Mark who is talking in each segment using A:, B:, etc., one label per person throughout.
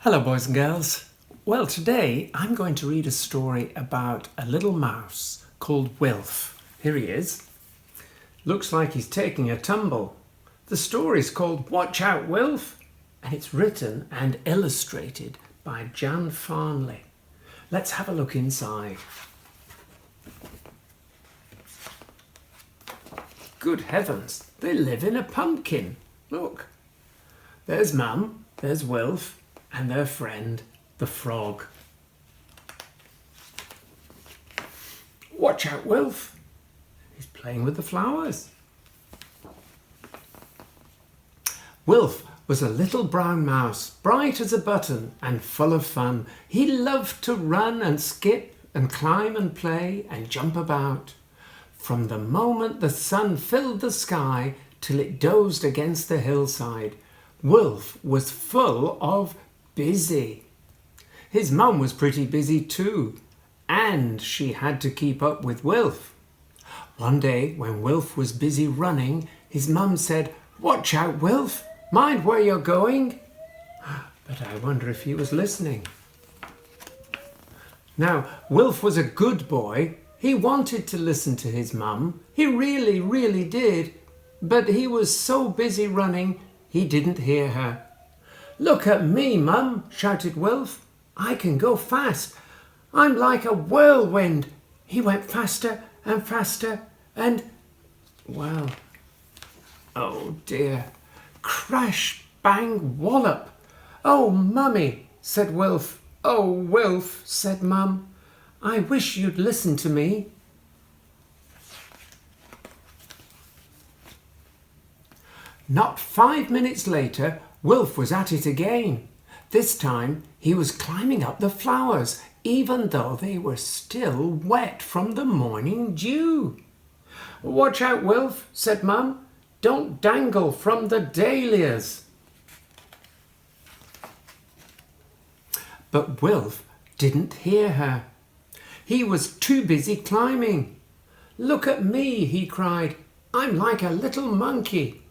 A: Hello boys and girls. Well, today I'm going to read a story about a little mouse called Wilf. Here he is. Looks like he's taking a tumble. The story's called Watch Out Wilf, and it's written and illustrated by Jan Fearnley. Let's have a look inside. Good heavens, they live in a pumpkin. Look, there's Mum, there's Wilf, and their friend, the frog. Watch out, Wilf. He's playing with the flowers. Wilf was a little brown mouse, bright as a button and full of fun. He loved to run and skip and climb and play and jump about. From the moment the sun filled the sky till it dozed against the hillside, Wilf was full of busy. His mum was pretty busy too, and she had to keep up with Wilf. One day when Wilf was busy running, his mum said, "Watch out, Wilf, mind where you're going." But I wonder if he was listening. Now, Wilf was a good boy. He wanted to listen to his mum. He really, really did. But he was so busy running, he didn't hear her. "Look at me, Mum," shouted Wilf. "I can go fast. I'm like a whirlwind." He went faster and faster and, well, oh dear, crash, bang, wallop. "Oh, Mummy," said Wilf. "Oh, Wilf," said Mum, "I wish you'd listen to me." Not 5 minutes later, Wilf was at it again. This time he was climbing up the flowers, even though they were still wet from the morning dew. "Watch out, Wilf," said Mum. "Don't dangle from the dahlias." But Wilf didn't hear her. He was too busy climbing. "Look at me," he cried. "I'm like a little monkey.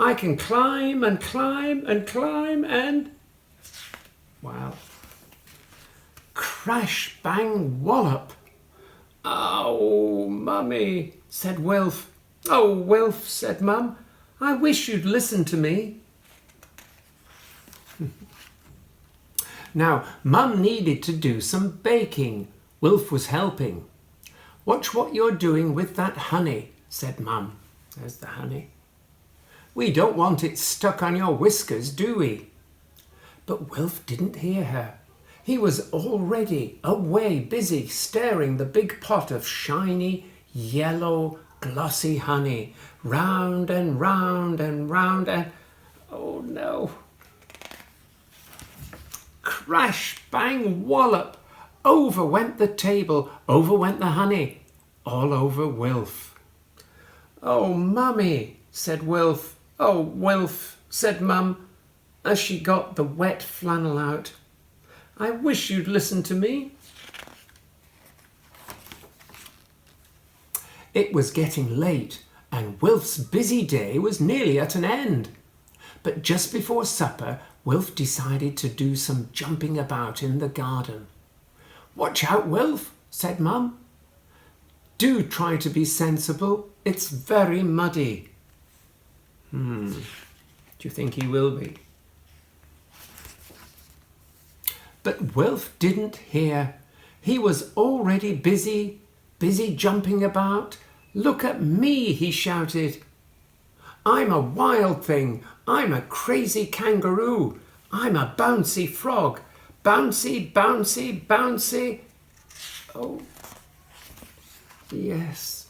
A: I can climb and climb and climb and..." Well, crash, bang, wallop. "Oh, Mummy," said Wilf. "Oh, Wilf," said Mum, "I wish you'd listen to me." Now, Mum needed to do some baking. Wilf was helping. "Watch what you're doing with that honey," said Mum. There's the honey. "We don't want it stuck on your whiskers, do we?" But Wilf didn't hear her. He was already away busy stirring the big pot of shiny, yellow, glossy honey, round and round and round and... oh no! Crash, bang, wallop! Over went the table, over went the honey, all over Wilf. "Oh, Mummy," said Wilf. "Oh, Wilf," said Mum, as she got the wet flannel out. "I wish you'd listen to me." It was getting late, and Wilf's busy day was nearly at an end. But just before supper, Wilf decided to do some jumping about in the garden. "Watch out, Wilf," said Mum. "Do try to be sensible. It's very muddy." Do you think he will be? But Wilf didn't hear. He was already busy jumping about. "Look at me," he shouted. "I'm a wild thing. I'm a crazy kangaroo. I'm a bouncy frog. Bouncy, bouncy, bouncy." Oh, yes.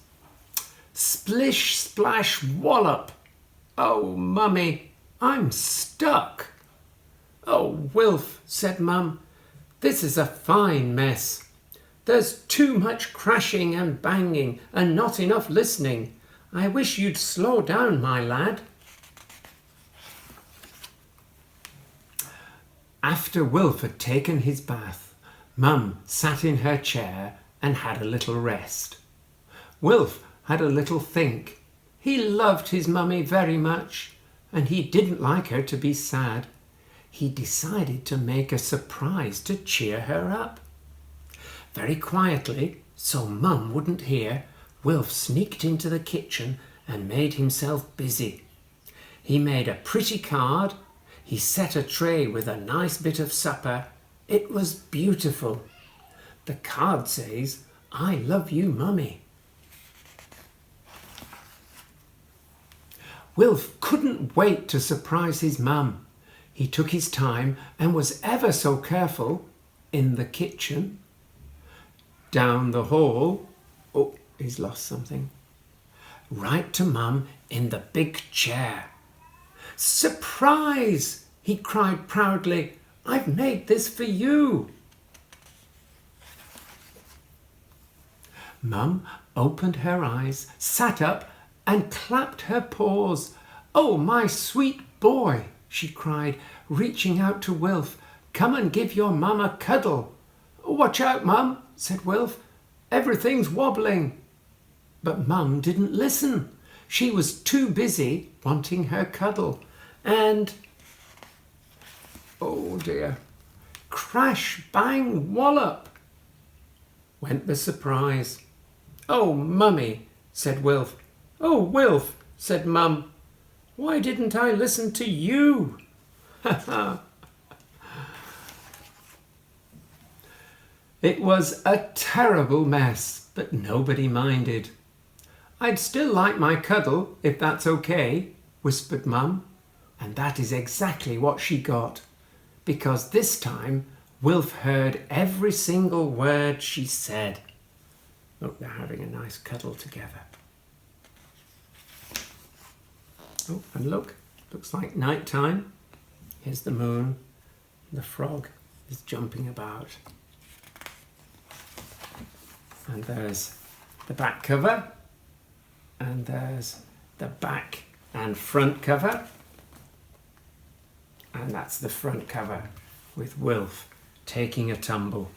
A: Splish, splash, wallop. "Oh, Mummy, I'm stuck." "Oh, Wilf," said Mum, "this is a fine mess. There's too much crashing and banging and not enough listening. I wish you'd slow down, my lad." After Wilf had taken his bath, Mum sat in her chair and had a little rest. Wilf had a little think. He loved his mummy very much, and he didn't like her to be sad. he decided to make a surprise to cheer her up. Very quietly, so Mum wouldn't hear, Wilf sneaked into the kitchen and made himself busy. He made a pretty card. He set a tray with a nice bit of supper. It was beautiful. The card says, "I love you, Mummy." Wilf couldn't wait to surprise his mum. He took his time and was ever so careful in the kitchen, down the hall. Oh, he's lost something. Right to Mum in the big chair. "Surprise!" he cried proudly. "I've made this for you." Mum opened her eyes, sat up and clapped her paws. "Oh, my sweet boy," she cried, reaching out to Wilf. "Come and give your mum a cuddle." "Watch out, Mum," said Wilf. "Everything's wobbling." But Mum didn't listen. She was too busy wanting her cuddle. And, oh dear, crash, bang, wallop went the surprise. "Oh, Mummy," said Wilf. "Oh, Wilf," said Mum. "Why didn't I listen to you?" It was a terrible mess, but nobody minded. "I'd still like my cuddle, if that's okay," whispered Mum. And that is exactly what she got, because this time Wilf heard every single word she said. Look, they're having a nice cuddle together. Oh, and look, looks like night time. Here's the moon. The frog is jumping about. And there's the back cover. And there's the back and front cover. And that's the front cover with Wilf taking a tumble.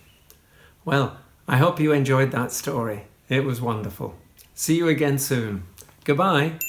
A: Well, I hope you enjoyed that story. It was wonderful. See you again soon. Goodbye.